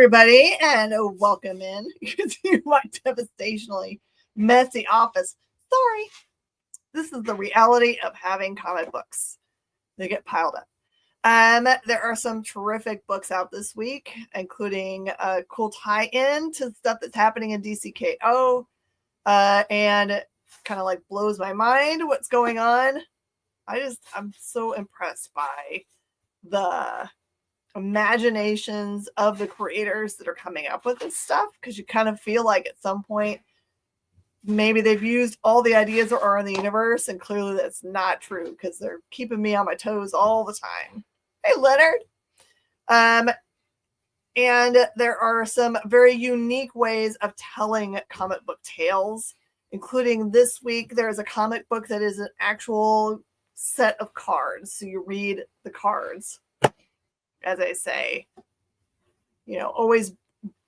everybody, and welcome in to my devastatingly messy office. Sorry, this is the reality of having comic books. They get piled up. There are some terrific books out this week, including a cool tie-in to stuff that's happening in DCKO, and kind of like blows my mind what's going on. I'm so impressed by the imaginations of the creators that are coming up with this stuff, because you kind of feel like at some point maybe they've used all the ideas that are in the universe, and clearly that's not true because they're keeping me on my toes all the time. Hey, Leonard. And there are some very unique ways of telling comic book tales, including this week there's a comic book that is an actual set of cards, so you read the cards. As I say, always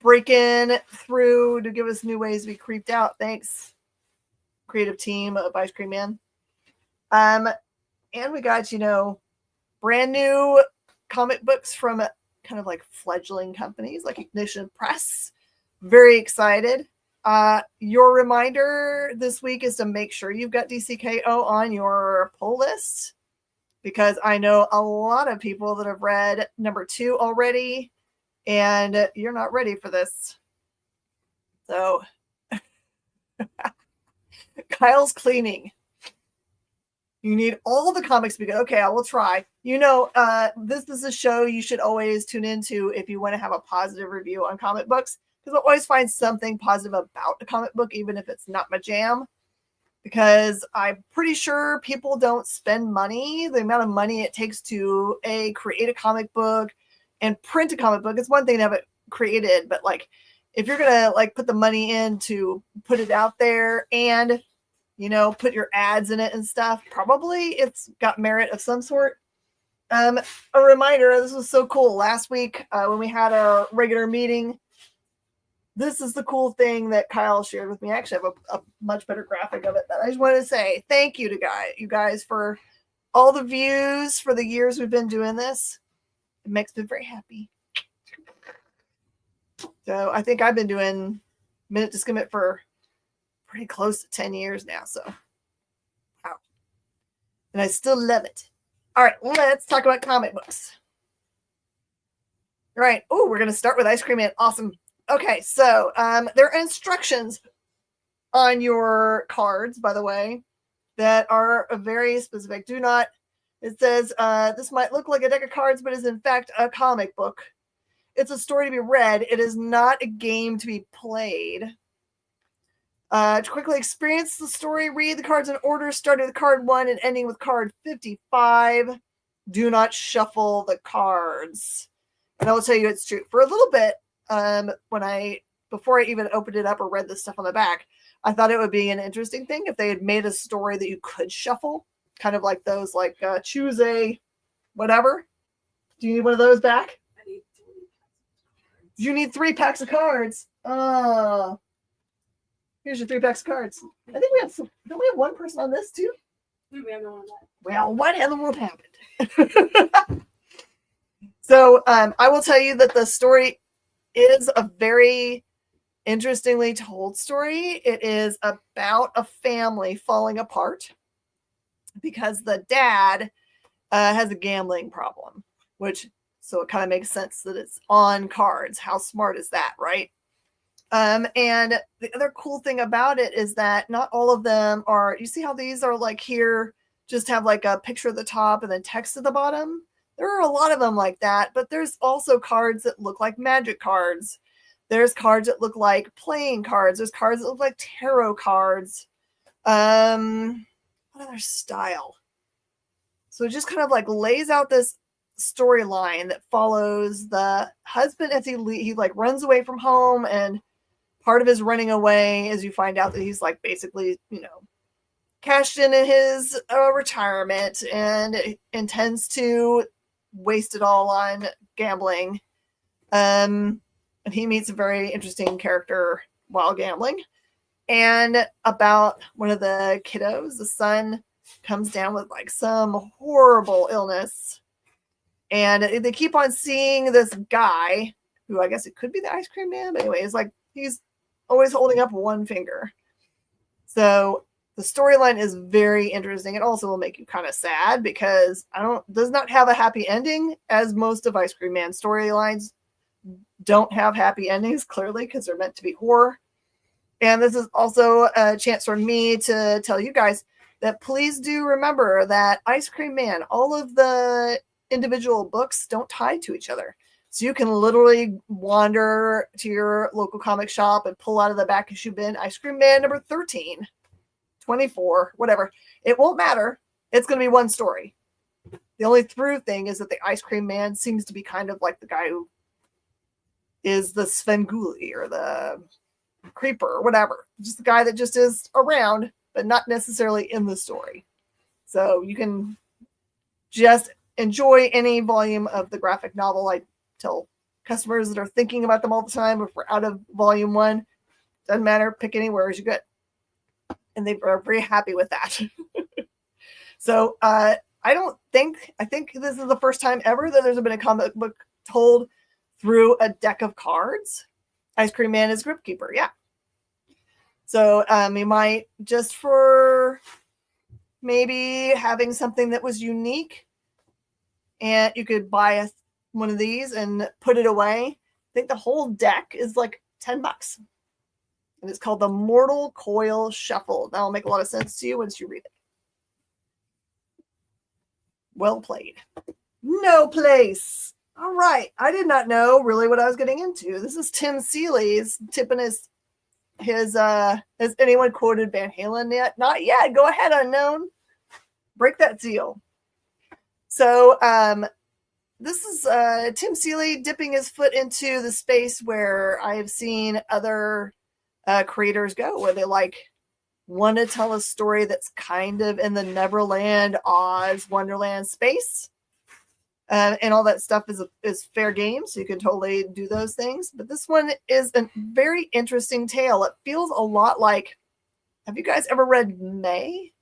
breaking through to give us new ways to be creeped out. Thanks, creative team of Ice Cream Man. And we got, brand new comic books from kind of like fledgling companies like Ignition Press. Very excited. Your reminder this week is to make sure you've got DCKO on your pull list, because I know a lot of people that have read number 2 already, and you're not ready for this. So, Kyle's cleaning. You need all the comics to be good. Okay, I will try. This is a show you should always tune into if you want to have a positive review on comic books, because I'll always find something positive about a comic book, even if it's not my jam. Because I'm pretty sure people don't spend money, the amount of money it takes to create a comic book and print a comic book. It's one thing to have it created, but if you're gonna put the money in to put it out there and put your ads in it and stuff, probably it's got merit of some sort. A reminder, this was so cool. Last week when we had our regular meeting, this is the cool thing that Kyle shared with me. I actually have a much better graphic of it. That I just want to say thank you to you guys for all the views for the years we've been doing this. It makes me very happy. So I think I've been doing Minute to Skim It for pretty close to 10 years now. So, wow. And I still love it. All right, let's talk about comic books. All right. Oh, we're going to start with Ice Cream Man. Awesome. Okay, so there are instructions on your cards, by the way, that are very specific. It says, this might look like a deck of cards, but is in fact a comic book. It's a story to be read. It is not a game to be played. To quickly experience the story, read the cards in order, starting with card 1 and ending with card 55. Do not shuffle the cards. And I will tell you it's true. For a little bit, before I even opened it up or read the stuff on the back, I thought it would be an interesting thing if they had made a story that you could shuffle, kind of like those, choose a whatever. Do you need one of those back? You need 3 packs of cards. Here's your 3 packs of cards. I think don't we have one person on this too? We have no one on that. Well, what in the world happened? So I will tell you that the story is a very interestingly told story. It is about a family falling apart because the dad has a gambling problem, so it kind of makes sense that it's on cards. How smart is that, right? And the other cool thing about it is that not all of them are, you see how these are here, just have a picture at the top and then text at the bottom? There are a lot of them like that, but there's also cards that look like magic cards. There's cards that look like playing cards. There's cards that look like tarot cards. What other style? So it just kind of lays out this storyline that follows the husband as he runs away from home, and part of his running away is you find out that he's basically, cashed in his retirement and intends to waste it all on gambling. And he meets a very interesting character while gambling. And about one of the kiddos, the son comes down with some horrible illness. And they keep on seeing this guy who I guess it could be the ice cream man, but anyway, it's like he's always holding up one finger. So the storyline is very interesting. It also will make you kind of sad because does not have a happy ending, as most of Ice Cream Man storylines don't have happy endings, clearly, because they're meant to be horror. And this is also a chance for me to tell you guys that please do remember that Ice Cream Man, all of the individual books don't tie to each other. So you can literally wander to your local comic shop and pull out of the back issue bin Ice Cream Man number 13, 24, whatever. It won't matter. It's going to be one story. The only through thing is that the Ice Cream Man seems to be kind of like the guy who is the Svengoolie or the Creeper or whatever. Just the guy that just is around, but not necessarily in the story. So you can just enjoy any volume of the graphic novel. I tell customers that are thinking about them all the time, if we're out of volume 1, doesn't matter, pick anywhere as you get. And they are very happy with that. So I think this is the first time ever that there's been a comic book told through a deck of cards. Ice Cream Man is Grip Keeper, yeah. So you might, just for maybe having something that was unique, and you could buy one of these and put it away. I think the whole deck is like $10. And it's called the Mortal Coil Shuffle. That'll make a lot of sense to you once you read it. Well played. No Place. All right. I did not know really what I was getting into. This is Tim Seeley's tipping his has anyone quoted Van Halen yet? Not yet. Go ahead, Unknown. Break that seal. So this is Tim Seeley dipping his foot into the space where I have seen other creators go, where they want to tell a story that's kind of in the Neverland, Oz, Wonderland space. And all that stuff is fair game, so you can totally do those things. But this one is a very interesting tale. It feels a lot like, have you guys ever read May?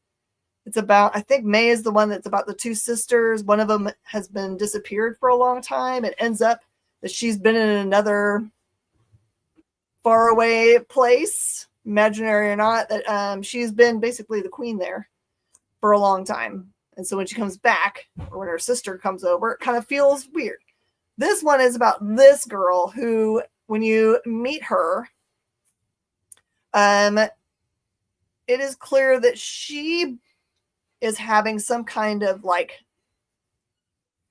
It's about, I think May is the one that's about the two sisters. One of them has been disappeared for a long time. It ends up that she's been in another faraway place, imaginary or not, that she's been basically the queen there for a long time. And so when she comes back, or when her sister comes over, it kind of feels weird. This one is about this girl who, when you meet her, it is clear that she is having some kind of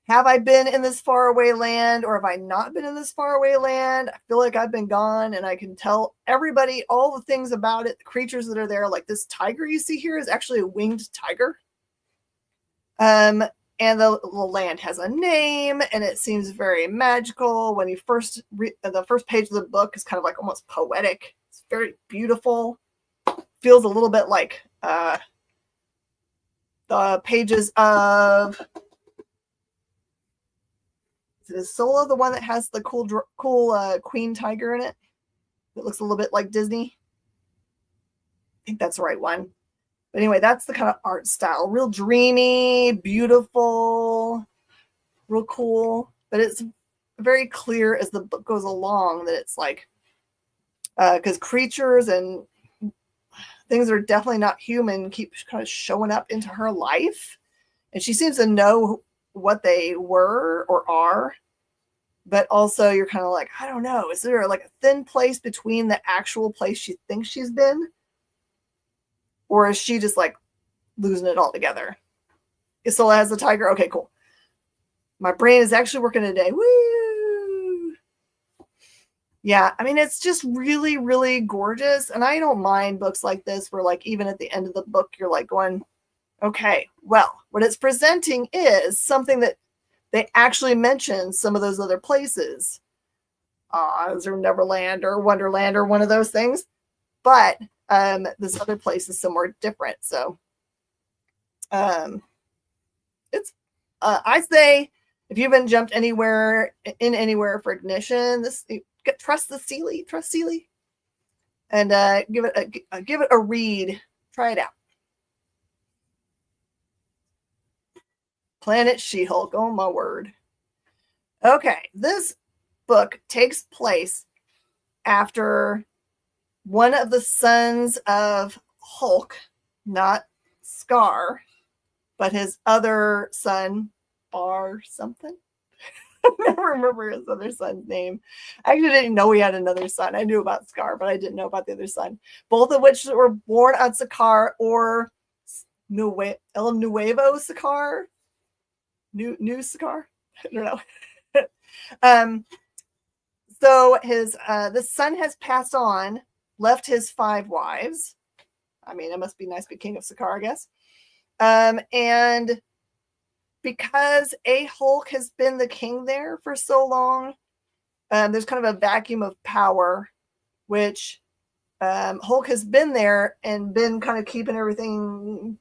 have I been in this faraway land, or have I not been in this faraway land? I feel like I've been gone, and I can tell everybody all the things about it, the creatures that are there. Like this tiger you see here is actually a winged tiger. And the land has a name, and it seems very magical. When you first read the first page of the book, is kind of like almost poetic. It's very beautiful. Feels a little bit like the pages of, is Solo the one that has the cool queen tiger in it? It looks a little bit like Disney. I think that's the right one. But anyway, that's the kind of art style. Real dreamy, beautiful, real cool. But it's very clear as the book goes along that it's because creatures and things that are definitely not human keep kind of showing up into her life. And she seems to know what they were or are. But also you're kind of like, I don't know. Is there a thin place between the actual place she thinks she's been? Or is she just losing it all together? Isola has the tiger. Okay, cool. My brain is actually working today. Woo! Yeah, I mean, it's just really, really gorgeous. And I don't mind books like this where even at the end of the book, you're going, okay, well, what it's presenting is something that they actually mention some of those other places. Oz or Neverland or Wonderland or one of those things. But this other place is somewhere different. So it's I say, if you haven't jumped anywhere for Ignition, trust Seeley, and give it a read. Try it out. Planet She-Hulk. Oh my word. Okay, this book takes place after one of the sons of Hulk, not Scar, but his other son, Bar something. I never remember his other son's name. I actually didn't know he had another son. I knew about Scar, but I didn't know about the other son. Both of which were born on Sakaar or El Nuevo Sakaar. New Sakaar? I don't know. So the son has passed on, left his 5 wives. I mean, it must be nice to be king of Sakaar, I guess. And because Hulk has been the king there for so long, there's kind of a vacuum of power, which Hulk has been there and been kind of keeping everything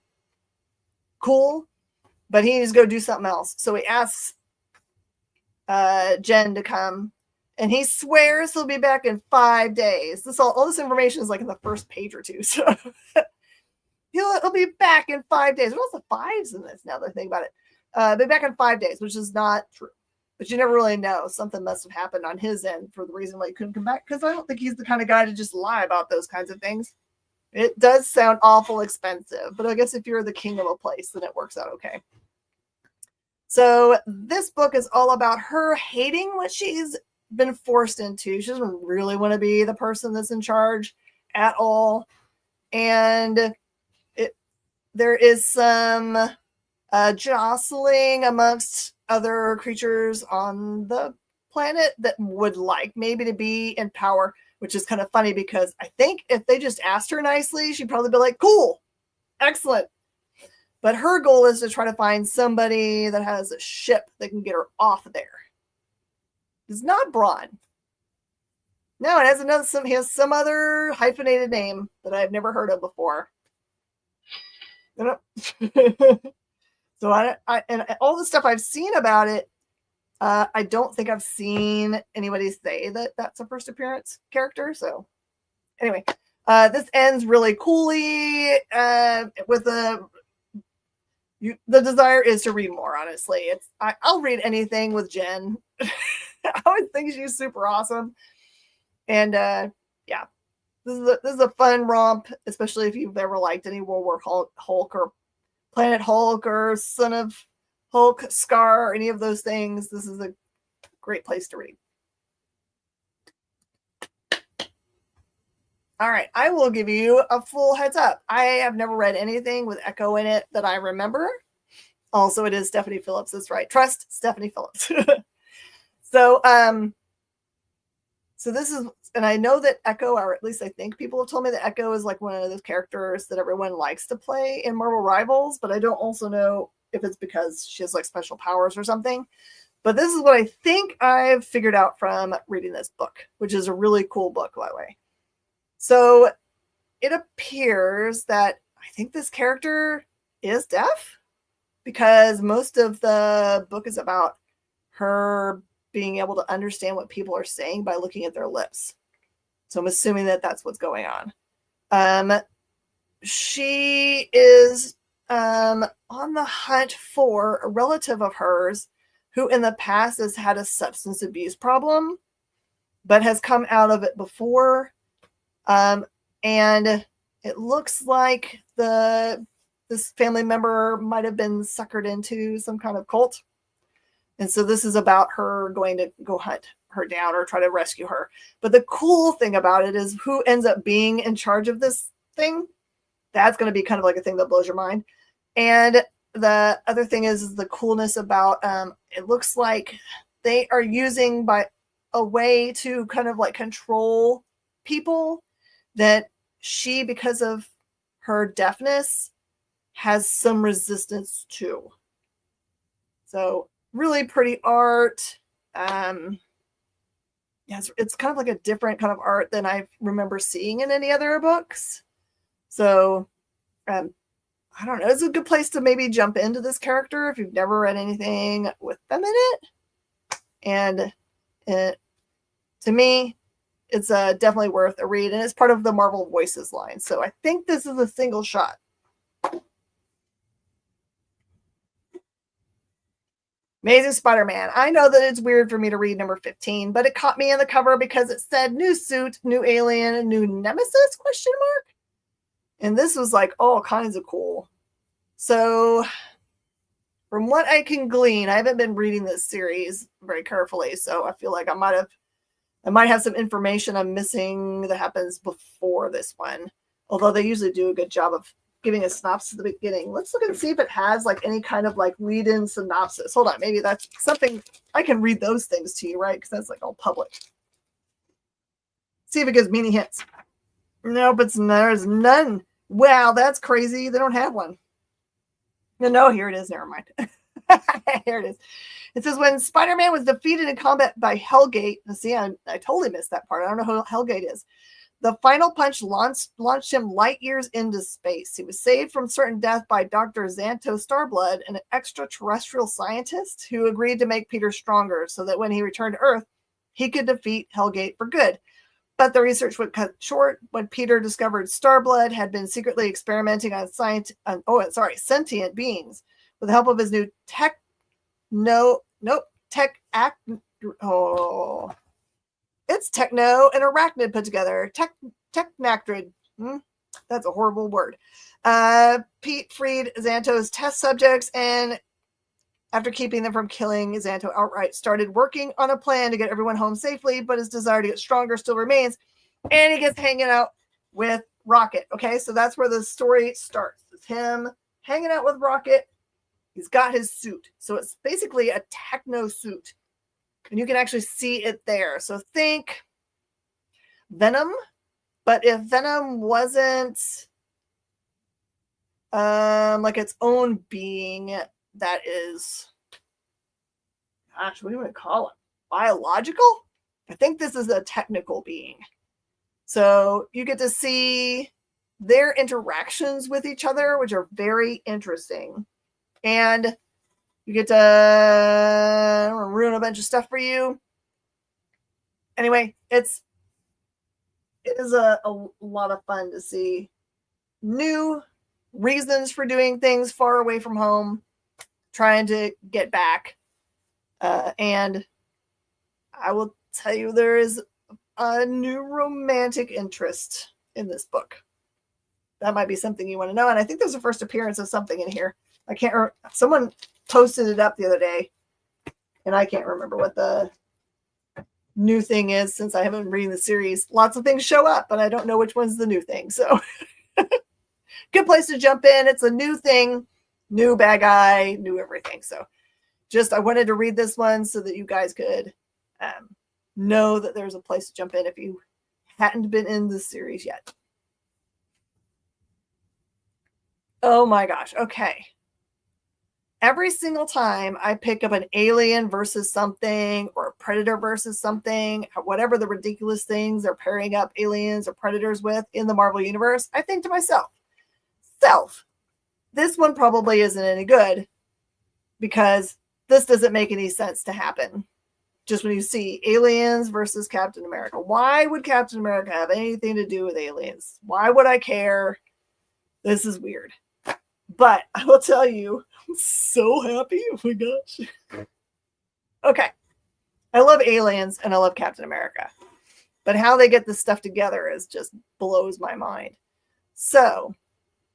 cool, but he needs to go do something else. So he asks Jen to come, and he swears he'll be back in 5 days. All this information is like in the first page or two. So he'll be back in 5 days. There's also 5s in this now that I think about it. Be back in 5 days, which is not true. But you never really know. Something must have happened on his end for the reason why he couldn't come back. Because I don't think he's the kind of guy to just lie about those kinds of things. It does sound awful expensive, but I guess if you're the king of a place, then it works out okay. So this book is all about her hating what she's been forced into. She doesn't really want to be the person that's in charge at all. And there is some jostling amongst other creatures on the planet that would like maybe to be in power, which is kind of funny because I think if they just asked her nicely, she'd probably be like, cool, excellent. But her goal is to try to find somebody that has a ship that can get her off there. It's not Braun. No, it has he has some other hyphenated name that I've never heard of before. So and all the stuff I've seen about it, I don't think I've seen anybody say that that's a first appearance character. So anyway, this ends really coolly with the desire is to read more. Honestly, I'll read anything with Jen. I always think she's super awesome, and yeah, this is a fun romp, especially if you've ever liked any World War Hulk or Planet Hulk or Son of Hulk, Scar, or any of those things. This is a great place to read. All right, I will give you a full heads up. I have never read anything with Echo in it that I remember. Also, it is Stephanie Phillips. That's right. Trust Stephanie Phillips. So this is, and I know that Echo, or at least I think people have told me that Echo is like one of those characters that everyone likes to play in Marvel Rivals, but I don't also know if it's because she has like special powers or something. But this is what I think I've figured out from reading this book, which is a really cool book, by the way. So it appears that I think this character is deaf because most of the book is about her being able to understand what people are saying by looking at their lips. So I'm assuming that that's what's going on. She is on the hunt for a relative of hers who in the past has had a substance abuse problem, but has come out of it before. And it looks like this family member might have been suckered into some kind of cult. And so this is about her going to go hunt her down or try to rescue her. But the cool thing about it is who ends up being in charge of this thing. That's going to be kind of like a thing that blows your mind. And the other thing is the coolness about it looks like they are using by a way to kind of like control people that she, because of her deafness, has some resistance to. So really pretty art. Yes, it's kind of like a different kind of art than I remember seeing in any other books. So I don't know. It's a good place to maybe jump into this character if you've never read anything with them in it. And to me, it's definitely worth a read. And it's part of the Marvel Voices line. So I think this is a single shot. Amazing Spider-Man. I know that it's weird for me to read number 15, but it caught me in the cover because it said new suit, new alien, new nemesis, question mark. And this was like all kinds of cool. So from what I can glean, I haven't been reading this series very carefully, so I feel like I might have some information I'm missing that happens before this one. Although they usually do a good job of giving a synopsis at the beginning. Let's look and see if it has like any kind of like lead-in synopsis. Hold on, maybe that's something I can read those things to you, right? Because that's like all public. See if it gives me any hints. Nope, there's none. Wow, that's crazy. They don't have one. No, here it is. Never mind. Here it is. It says, when Spider-Man was defeated in combat by Hellgate, see, I totally missed that part. I don't know who Hellgate is. The final punch launched him light years into space. He was saved from certain death by Dr. Xanto Starblood, an extraterrestrial scientist who agreed to make Peter stronger so that when he returned to Earth, he could defeat Hellgate for good. But the research would cut short when Peter discovered Starblood had been secretly experimenting on sentient beings. With the help of his new it's techno and arachnid put together. Technactrid. That's a horrible word. Pete freed Xanto's test subjects, and after keeping them from killing Xanto outright, started working on a plan to get everyone home safely, but his desire to get stronger still remains, and he gets hanging out with Rocket. Okay, so that's where the story starts. It's him hanging out with Rocket. He's got his suit. So it's basically a techno suit. And you can actually see it there. So think Venom, but if Venom wasn't like its own being that is, gosh, what do you want to call it? Biological? I think this is a technical being. So you get to see their interactions with each other, which are very interesting. And you get to, I don't want to ruin a bunch of stuff for you. Anyway, it is a lot of fun to see new reasons for doing things far away from home, trying to get back. And I will tell you, there is a new romantic interest in this book. That might be something you want to know. And I think there's a first appearance of something in here. I can't remember. Someone posted it up the other day, and I can't remember what the new thing is since I haven't been reading the series. Lots of things show up, but I don't know which one's the new thing. So good place to jump in. It's a new thing, new bad guy, new everything. So I wanted to read this one so that you guys could know that there's a place to jump in if you hadn't been in this series yet. Oh my gosh. Okay. Every single time I pick up an alien versus something or a predator versus something, whatever the ridiculous things they're pairing up aliens or predators with in the Marvel Universe, I think to myself, this one probably isn't any good because this doesn't make any sense to happen. Just when you see aliens versus Captain America, why would Captain America have anything to do with aliens? Why would I care? This is weird. But I will tell you, I'm so happy. Oh my gosh. Okay. I love aliens and I love Captain America. But how they get this stuff together is just blows my mind. So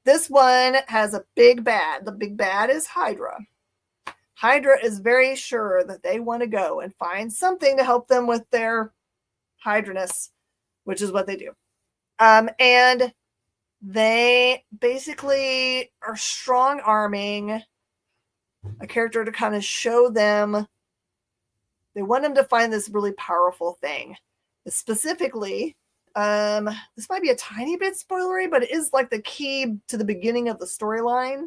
this one has a big bad. The big bad is Hydra. Hydra is very sure that they want to go and find something to help them with their Hydraness, which is what they do. And they basically are strong-arming a character to kind of show them. They want them to find this really powerful thing. Specifically, this might be a tiny bit spoilery, but it is like the key to the beginning of the storyline.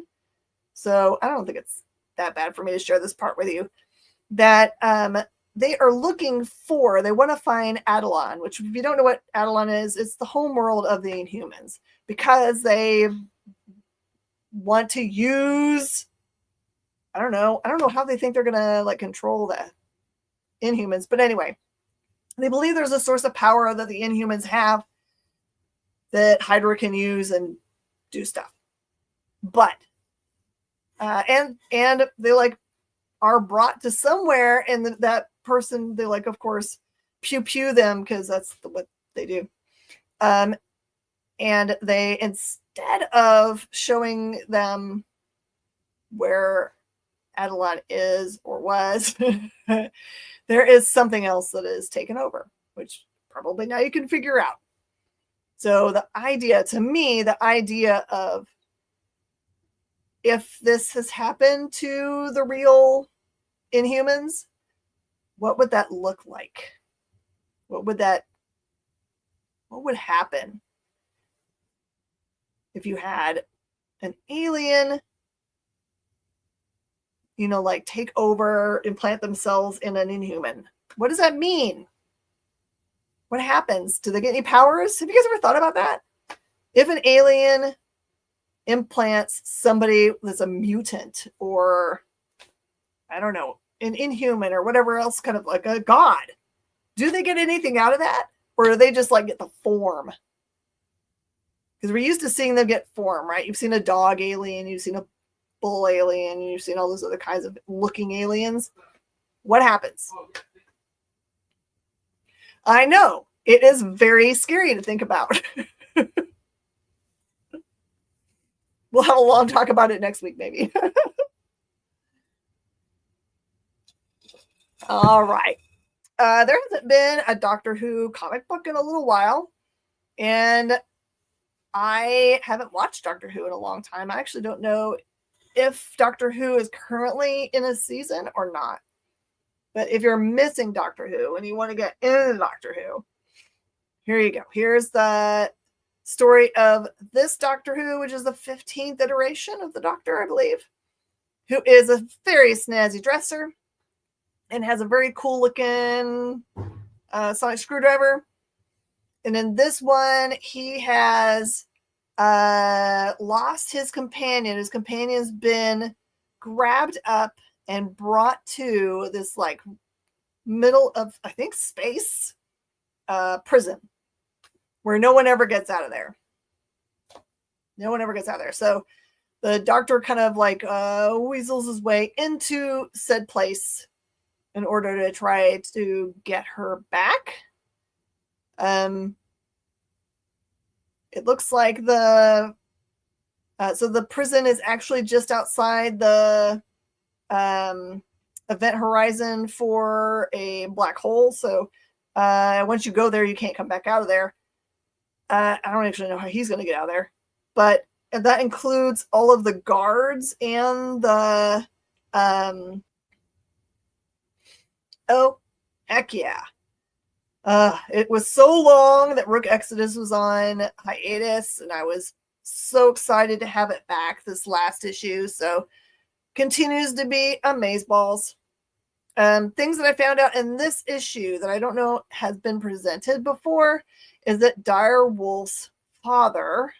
So I don't think it's that bad for me to share this part with you. That they are looking for, they want to find Adelon, which if you don't know what Adelon is, it's the home world of the Inhumans, because they want to use, I don't know how they think they're going to like control the Inhumans. But anyway, they believe there's a source of power that the Inhumans have that Hydra can use and do stuff. But, and they like are brought to somewhere, and that person, they like, of course, pew pew them because that's what they do. And they, instead of showing them where Adeline is or was, there is something else that is taken over, which probably now you can figure out. So the idea, to me, the idea of, if this has happened to the real Inhumans, what would that look like? What would happen if you had an alien, like take over, implant themselves in an Inhuman? What does that mean? What happens? Do they get any powers? Have you guys ever thought about that? If an alien implants somebody that's a mutant, or I don't know, an Inhuman or whatever else, kind of like a god, do they get anything out of that? Or do they just like get the form? Because we're used to seeing them get form, right? You've seen a dog alien, you've seen a bull alien, you've seen all those other kinds of looking aliens. What happens? I know, it is very scary to think about. We'll have a long talk about it next week, maybe. All right. There hasn't been a Doctor Who comic book in a little while, and I haven't watched Doctor Who in a long time. I actually don't know if Doctor Who is currently in a season or not. But if you're missing Doctor Who and you want to get into Doctor Who, here you go. Here's the story of this Doctor Who, which is the 15th iteration of the Doctor, I believe, who is a very snazzy dresser and has a very cool looking sonic screwdriver. And in this one, he has lost his companion. His companion's been grabbed up and brought to this like middle of, I think, space prison where no one ever gets out of there. No one ever gets out of there. So the Doctor kind of like weasels his way into said place in order to try to get her back. It looks like so the prison is actually just outside the event horizon for a black hole. So once you go there, you can't come back out of there. I don't actually know how he's going to get out of there, but that includes all of the guards and the oh, heck yeah. It was so long that Rook Exodus was on hiatus, and I was so excited to have it back this last issue. So continues to be amazeballs. Things that I found out in this issue that I don't know has been presented before is that Dire Wolf's father,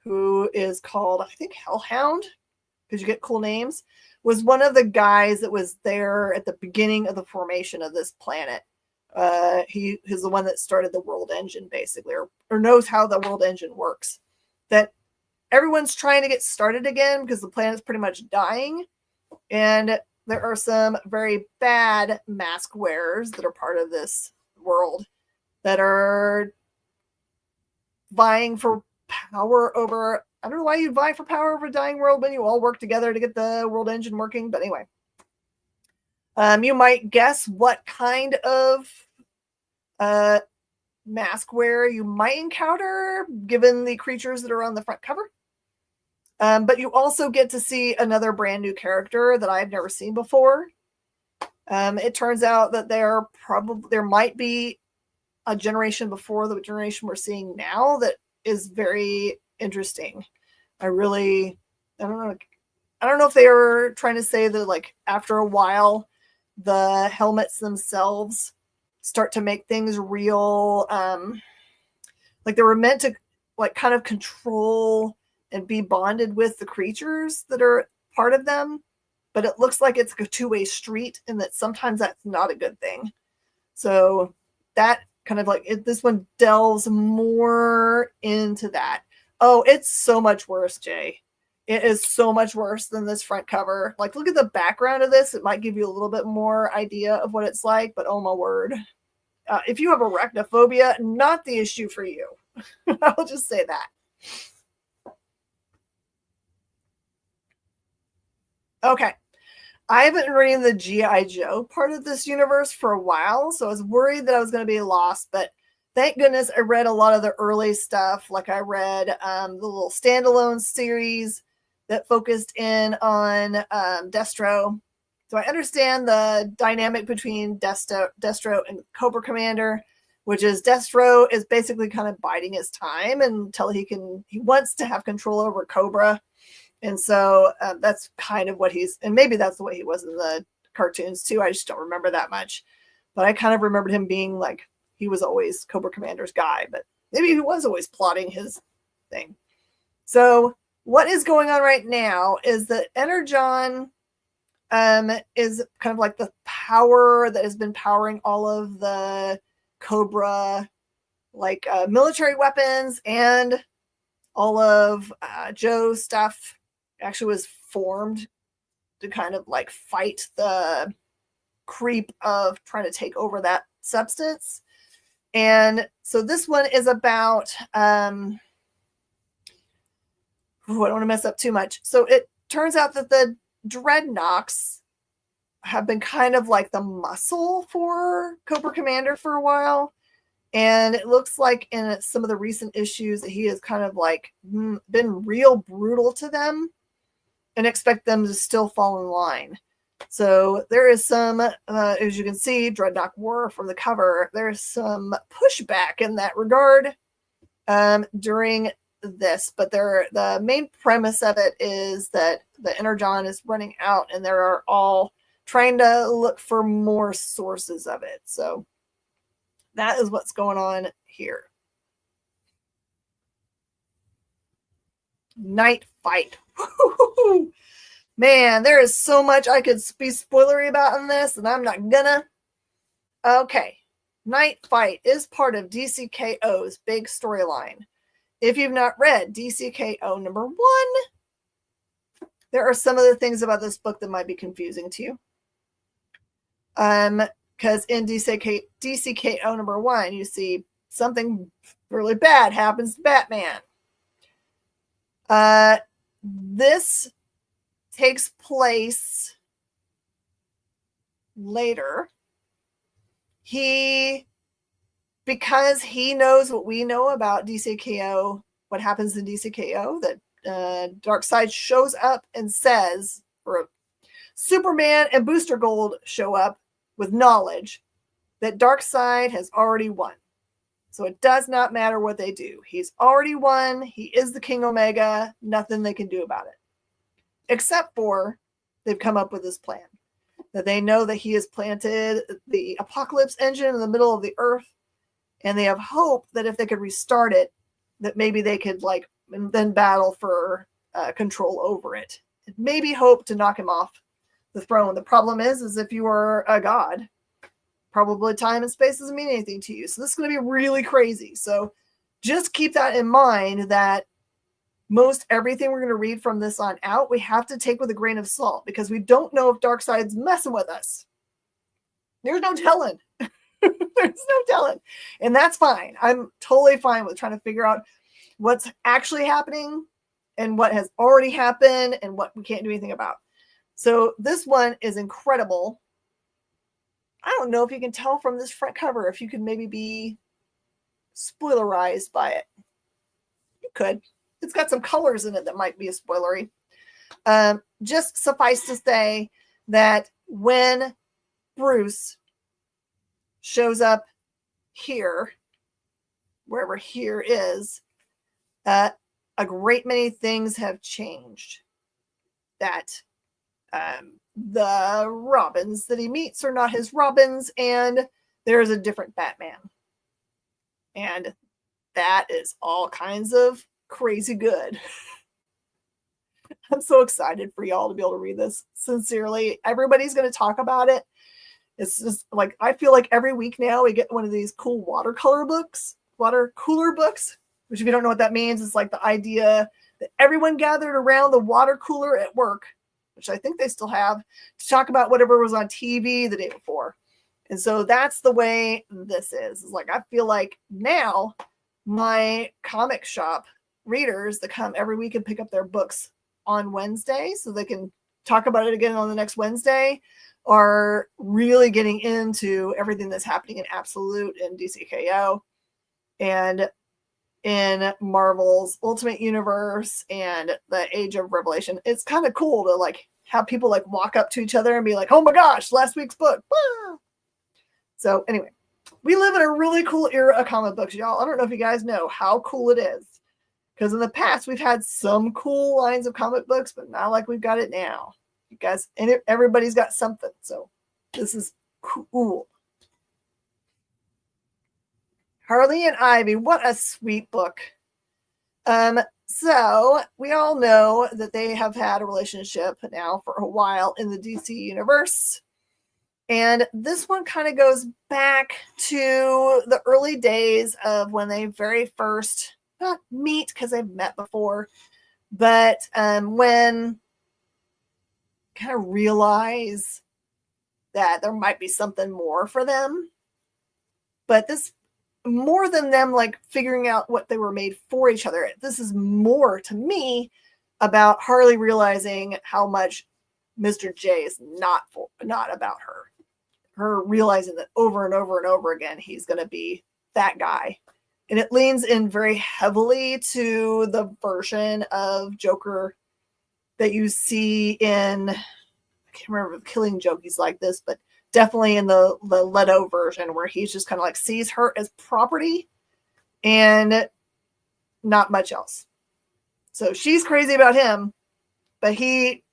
who is called, I think, Hellhound, because you get cool names, was one of the guys that was there at the beginning of the formation of this planet. He is the one that started the world engine, basically, or knows how the world engine works. That everyone's trying to get started again because the planet's pretty much dying. And there are some very bad mask wearers that are part of this world that are vying for power over, I don't know why you'd vie for power over a dying world when you all work together to get the world engine working. But anyway, you might guess what kind of mask wear you might encounter given the creatures that are on the front cover. But you also get to see another brand new character that I've never seen before. It turns out that there might be a generation before the generation we're seeing now that is very interesting. I don't know. I don't know if they were trying to say that like after a while, the helmets themselves start to make things real. Like they were meant to like kind of control and be bonded with the creatures that are part of them. But it looks like it's a two-way street and that sometimes that's not a good thing. So that kind of like this one delves more into that. Oh, it's so much worse, Jay. It is so much worse than this front cover. Like, look at the background of this. It might give you a little bit more idea of what it's like, but oh my word. If you have arachnophobia, not the issue for you. I'll just say that. Okay. I haven't been reading the G.I. Joe part of this universe for a while, so I was worried that I was going to be lost, but thank goodness I read a lot of the early stuff. Like I read the little standalone series that focused in on Destro. So I understand the dynamic between Destro and Cobra Commander, which is Destro is basically kind of biding his time until he wants to have control over Cobra. And so that's kind of what and maybe that's the way he was in the cartoons too. I just don't remember that much. But I kind of remembered him being like, he was always Cobra Commander's guy, but maybe he was always plotting his thing. So what is going on right now is that Energon is kind of like the power that has been powering all of the Cobra, like military weapons, and all of Joe's stuff actually was formed to kind of like fight the creep of trying to take over that substance. And so this one is about, I don't want to mess up too much. So it turns out that the Dreadnoks have been kind of like the muscle for Cobra Commander for a while. And it looks like in some of the recent issues that he has kind of like been real brutal to them and expect them to still fall in line. So there is some, as you can see, Dreadnought War from the cover, there's some pushback in that regard during this. But the main premise of it is that the Energon is running out and they are all trying to look for more sources of it. So that is what's going on here. Night Fight. Man, there is so much I could be spoilery about in this, and I'm not gonna. Okay. Night Fight is part of DCKO's big storyline. If you've not read DCKO number 1, there are some of the things about this book that might be confusing to you. Because in DCKO number 1, you see something really bad happens to Batman. This takes place later. Because he knows what we know about DCKO, what happens in DCKO, that Darkseid shows up and says, or Superman and Booster Gold show up with knowledge that Darkseid has already won. So it does not matter what they do. He's already won. He is the King Omega. Nothing they can do about it. Except for they've come up with this plan. That they know that he has planted the apocalypse engine in the middle of the earth. And they have hope that if they could restart it, that maybe they could then battle for control over it. And maybe hope to knock him off the throne. The problem is if you are a god, probably time and space doesn't mean anything to you. So this is going to be really crazy. So just keep that in mind, that most everything we're going to read from this on out, we have to take with a grain of salt, because we don't know if Darkseid's messing with us. There's no telling. There's no telling. And that's fine. I'm totally fine with trying to figure out what's actually happening and what has already happened and what we can't do anything about. So this one is incredible. I don't know if you can tell from this front cover if you could maybe be spoilerized by it. You could. It's got some colors in it that might be a spoilery. Just suffice to say that when Bruce shows up here, wherever here is, a great many things have changed. That the Robins that he meets are not his Robins, and there's a different Batman. And that is all kinds of crazy good. I'm so excited for y'all to be able to read this. Sincerely, everybody's going to talk about it. It's just like, I feel like every week now we get one of these cool water cooler books, which if you don't know what that means, it's like the idea Everyone gathered around the water cooler at work, which I think they still have, to talk about whatever was on TV the day before. And so that's the way this is. It's like, I feel like now my comic shop readers that come every week and pick up their books on Wednesday so they can talk about it again on the next Wednesday are really getting into everything that's happening in Absolute and DCKO and in Marvel's Ultimate Universe and the Age of Revelation. It's kind of cool to like have people like walk up to each other and be like, oh my gosh, last week's book. Ah! So anyway, we live in a really cool era of comic books, y'all. I don't know if you guys know how cool it is. Because in the past, we've had some cool lines of comic books, but not like we've got it now. You guys, and everybody's got something. So this is cool. Harley and Ivy, what a sweet book. So we all know that they have had a relationship now for a while in the DC universe. And this one kind of goes back to the early days of when they very first not meet because they've met before, but when kind of realize that there might be something more for them. But this more than them like figuring out what they were made for each other. This is more to me about Harley realizing how much Mr. J is not about her. Her realizing that over and over and over again, he's going to be that guy. And it leans in very heavily to the version of Joker that you see in, I can't remember if Killing Joke he's like this, but definitely in the Leto version where he's just kind of like sees her as property and not much else. So she's crazy about him, but he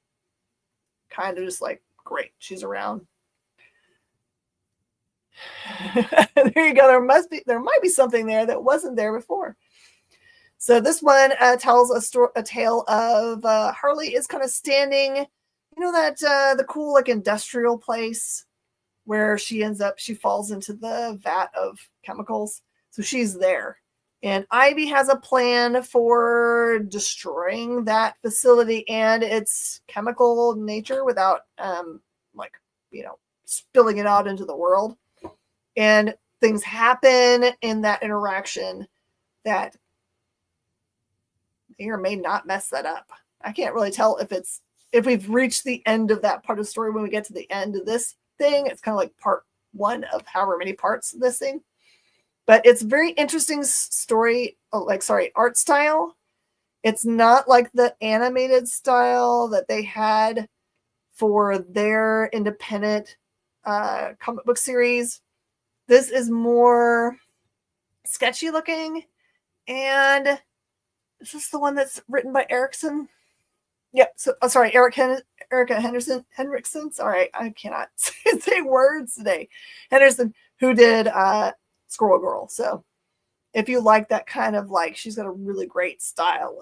kind of just like, great, she's around. There you go. There might be something there that wasn't there before. So this one tells a tale of Harley is kind of standing, you know, that the cool like industrial place where she falls into the vat of chemicals. So she's there. And Ivy has a plan for destroying that facility and its chemical nature without spilling it out into the world. And things happen in that interaction that may or may not mess that up. I can't really tell if we've reached the end of that part of the story when we get to the end of this thing. It's kind of like part one of however many parts of this thing. But it's very interesting art style. It's not like the animated style that they had for their independent comic book series. This is more sketchy looking. And is this the one that's written by Erickson? Yep. So, Erica Henriksen. Sorry, I cannot say words today. Henderson, who did Squirrel Girl. So if you like that kind of like, she's got a really great style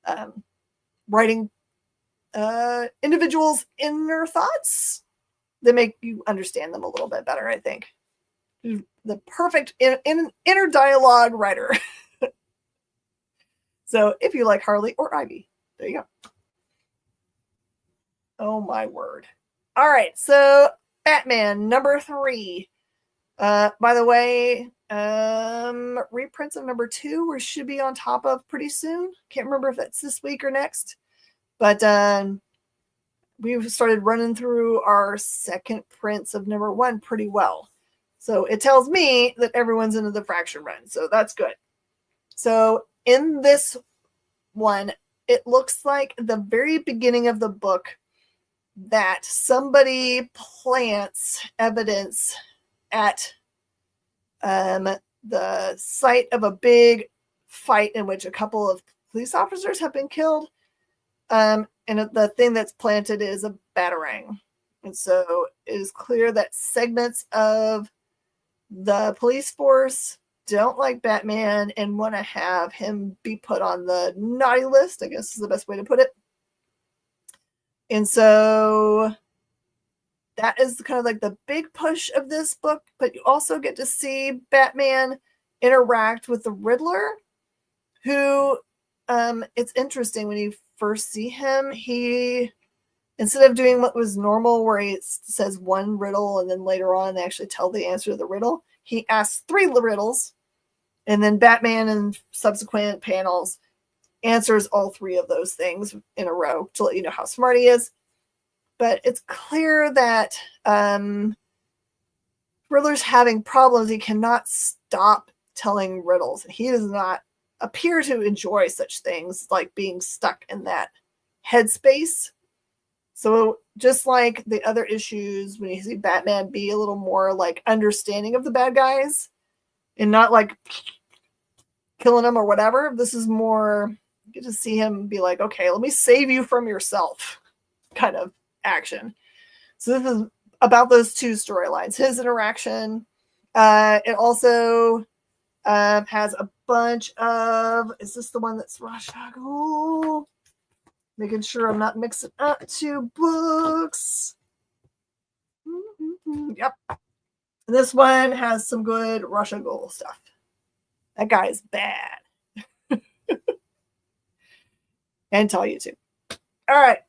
of writing individuals' inner thoughts that make you understand them a little bit better, I think. The perfect inner dialogue writer. So if you like Harley or Ivy, there you go. Oh my word. All right. So Batman number 3. By the way, reprints of number 2 we should be on top of pretty soon. Can't remember if that's this week or next, but we've started running through our second prints of number 1 pretty well. So it tells me that everyone's into the Fraction run. So that's good. So in this one, it looks like the very beginning of the book that somebody plants evidence at the site of a big fight in which a couple of police officers have been killed. And the thing that's planted is a batarang. And so it is clear that segments of the police force don't like Batman and want to have him be put on the naughty list, I guess is the best way to put it. And so that is kind of like the big push of this book, but you also get to see Batman interact with the Riddler, who it's interesting when you first see him, he, instead of doing what was normal where he says one riddle and then later on they actually tell the answer to the riddle, he asks 3 riddles, and then Batman in subsequent panels answers all 3 of those things in a row to let you know how smart he is. But it's clear that Riddler's having problems. He cannot stop telling riddles. He does not appear to enjoy such things like being stuck in that headspace. So just like the other issues, when you see Batman be a little more like understanding of the bad guys and not like killing them or whatever, this is more, you get to see him be like, okay, let me save you from yourself kind of action. So this is about those 2 storylines, his interaction. It also has a bunch of, is this the one that's Ra's al Ghul? Making sure I'm not mixing up 2 books. Yep. And this one has some good Ra's al Ghul stuff. That guy's bad. And tell you to. All right.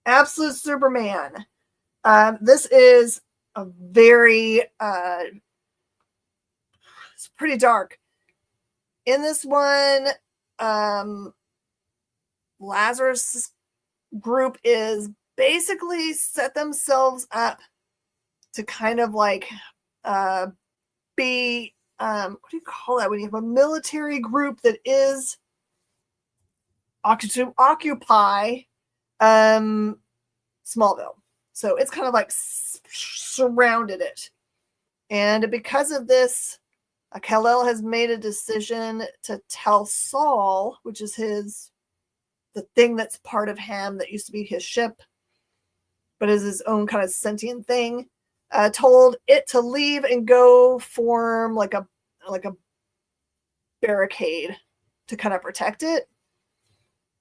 Absolute Superman. This is a very, it's pretty dark. In this one, Lazarus' group is basically set themselves up to kind of like be, what do you call that when you have a military group that is to occupy Smallville. So it's kind of like surrounded it. And because of this, Kal-El has made a decision to tell Saul, which is the thing that's part of him that used to be his ship, but is his own kind of sentient thing, told it to leave and go form like a barricade to kind of protect it.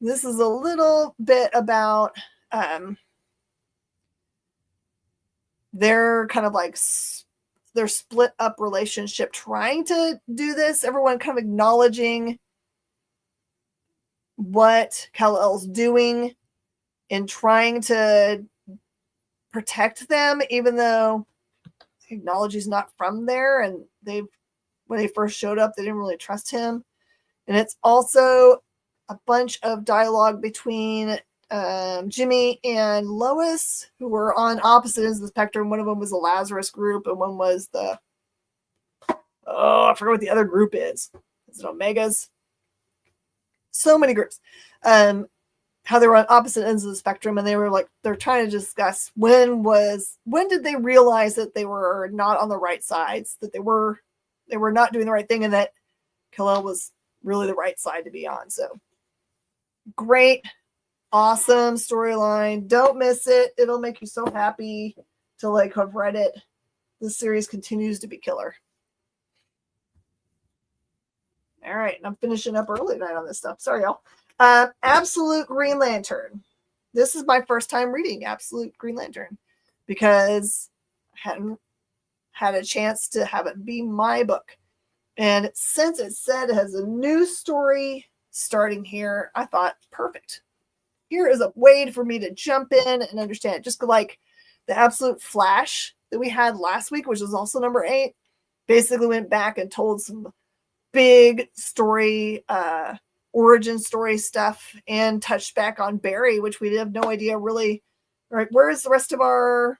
This is a little bit about their kind of like their split up relationship trying to do this. Everyone kind of acknowledging what Kal-El's doing and trying to protect them, even though technology's not from there, and when they first showed up, they didn't really trust him. And it's also a bunch of dialogue between Jimmy and Lois, who were on opposite ends of the spectrum. One of them was the Lazarus group, and one was I forget what the other group is. Is it Omegas? So many groups. How they were on opposite ends of the spectrum, and they're trying to discuss when did they realize that they were not on the right sides, that they were not doing the right thing, and that Kal-El was really the right side to be on. So great, awesome storyline. Don't miss it. It'll make you so happy to like have read it. This series continues to be killer. All right, and I'm finishing up early tonight on this stuff. Sorry, y'all. Absolute Green Lantern. This is my first time reading Absolute Green Lantern because I hadn't had a chance to have it be my book. And since it said it has a new story starting here, I thought, perfect. Here is a way for me to jump in and understand it. Just like the Absolute Flash that we had last week, which was also number 8, basically went back and told some big story, origin story stuff, and touched back on Barry, which we have no idea really, right? Where's the rest of our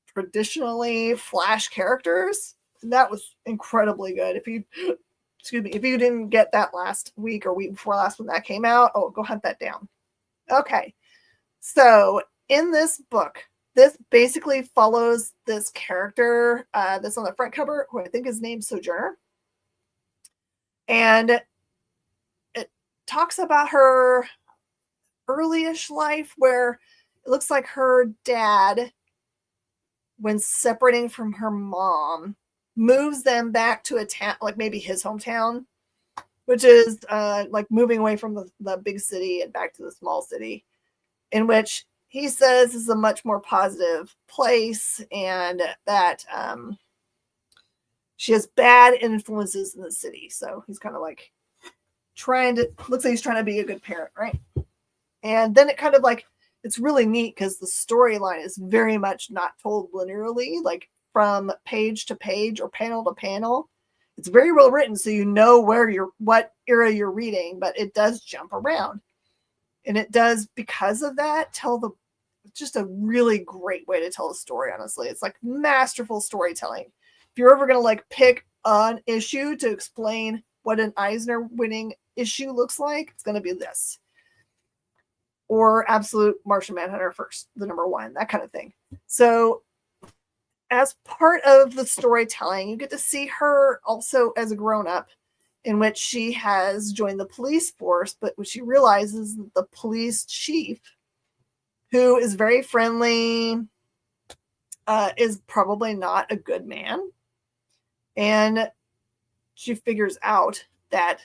traditionally Flash characters? And that was incredibly good. If you didn't get that last week or week before last when that came out, go hunt that down. Okay. So in this book, this basically follows this character that's on the front cover, who I think is named Sojourner. And it talks about her early-ish life, where it looks like her dad, when separating from her mom, moves them back to a town, like maybe his hometown, which is like moving away from the big city and back to the small city, in which he says is a much more positive place, and that she has bad influences in the city. So he's kind of like looks like he's trying to be a good parent, right? And then it kind of like, it's really neat because the storyline is very much not told linearly, like from page to page or panel to panel. It's very well written, so you know what era you're reading, but it does jump around. And it does, because of that, just a really great way to tell a story, honestly. It's like masterful storytelling. If you're ever going to like pick an issue to explain what an Eisner winning issue looks like, it's going to be this. Or Absolute Martian Manhunter first, the #1, that kind of thing. So as part of the storytelling, you get to see her also as a grown-up, in which she has joined the police force, but what she realizes that the police chief, who is very friendly, is probably not a good man. And she figures out that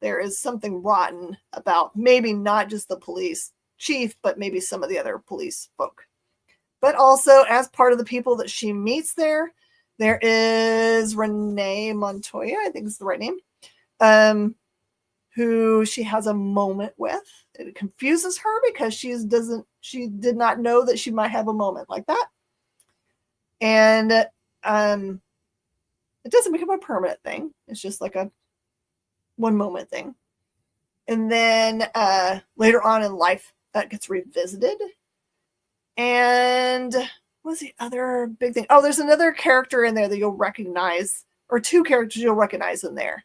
there is something rotten about maybe not just the police chief, but maybe some of the other police folk. But also, as part of the people that she meets there is Renee Montoya, I think is the right name, who she has a moment with. It confuses her because she did not know that she might have a moment like that. And it doesn't become a permanent thing. It's just like a one moment thing. And then later on in life, that gets revisited. And what's the other big thing? Oh, there's another character in there that you'll recognize, or two characters you'll recognize in there.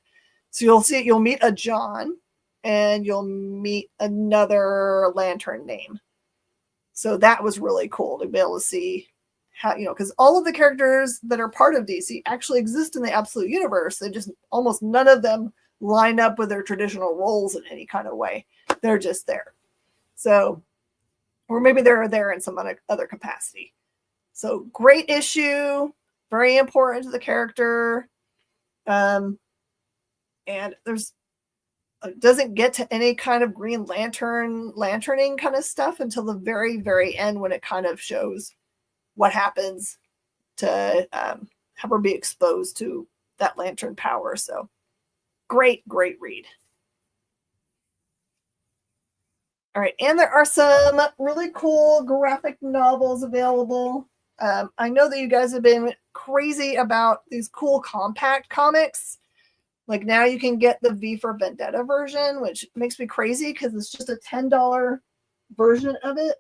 So you'll meet a John, and you'll meet another Lantern name. So that was really cool to be able to see how, because all of the characters that are part of DC actually exist in the Absolute Universe. They just, almost none of them line up with their traditional roles in any kind of way. They're just there. So, or maybe they're there in some other capacity. So great issue, very important to the character. And it doesn't get to any kind of Green lanterning kind of stuff until the very, very end, when it kind of shows what happens to have her be exposed to that lantern power. So great read. All right, and there are some really cool graphic novels available. I know that you guys have been crazy about these cool compact comics. Like now you can get the V for Vendetta version, which makes me crazy because it's just a $10 version of it.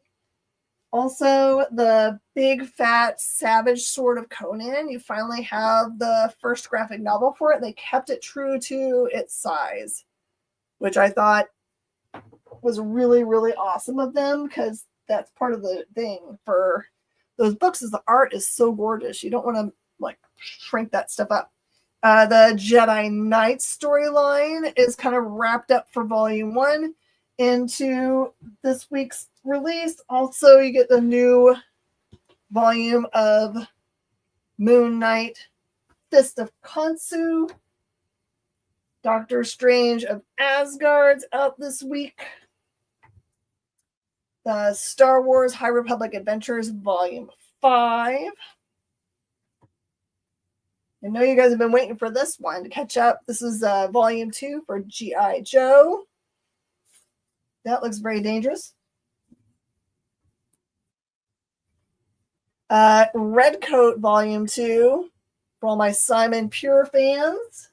Also, the Big Fat Savage Sword of Conan, you finally have the first graphic novel for it. They kept it true to its size, which I thought was really, really awesome of them, because that's part of the thing for those books is the art is so gorgeous. You don't want to like shrink that stuff up. The Jedi Knights storyline is kind of wrapped up for volume 1 into this week's release. Also, you get the new volume of Moon Knight, Fist of Khonshu. Doctor Strange of Asgard's out this week. The Star Wars High Republic Adventures Volume 5. I know you guys have been waiting for this one to catch up. This is Volume 2 for G.I. Joe. That looks very dangerous. Redcoat Volume 2 for all my Simon Pure fans.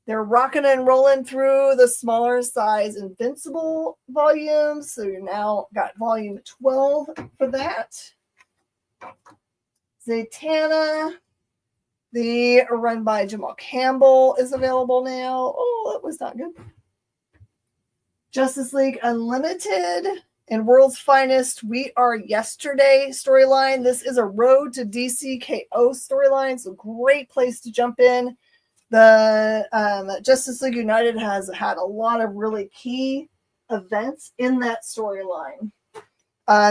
They're rocking and rolling through the smaller size Invincible volumes. So you now got volume 12 for that. Zatanna, the run by Jamal Campbell, is available now. Oh, that was not good. Justice League Unlimited and World's Finest We Are Yesterday storyline. This is a Road to DCKO storyline. So great place to jump in. The Justice League United has had a lot of really key events in that storyline.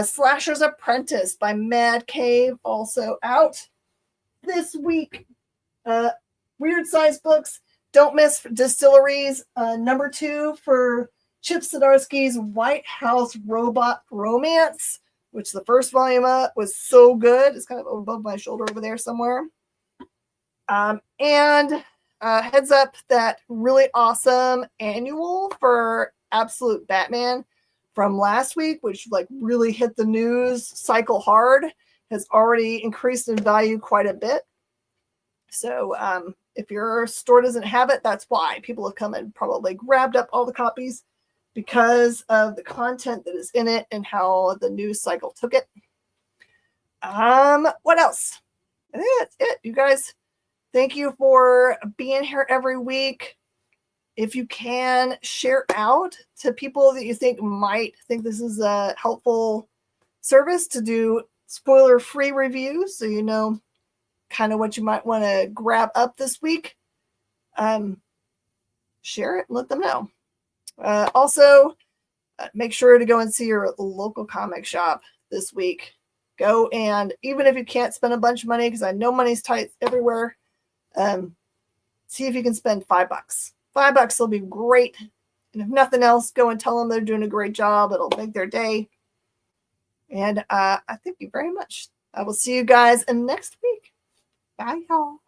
Slasher's Apprentice by Mad Cave, also out this week. Weird Size Books, don't miss Distilleries, number 2 for Chip Zdarsky's White House Robot Romance, which the first volume was so good. It's kind of above my shoulder over there somewhere. And heads up that really awesome annual for Absolute Batman from last week, which like really hit the news cycle hard, has already increased in value quite a bit. So if your store doesn't have it, that's why. People have come and probably grabbed up all the copies because of the content that is in it and how the news cycle took it. What else? I think that's it, you guys. Thank you for being here every week. If you can, share out to people that you think might think this is a helpful service to do spoiler-free reviews, so you know kind of what you might want to grab up this week. Share it and let them know. Also, make sure to go and see your local comic shop this week. Go, and even if you can't spend a bunch of money, because I know money's tight everywhere, see if you can spend $5. $5 will be great. And if nothing else, go and tell them they're doing a great job. It'll make their day. And I thank you very much. I will see you guys next week. Bye, y'all.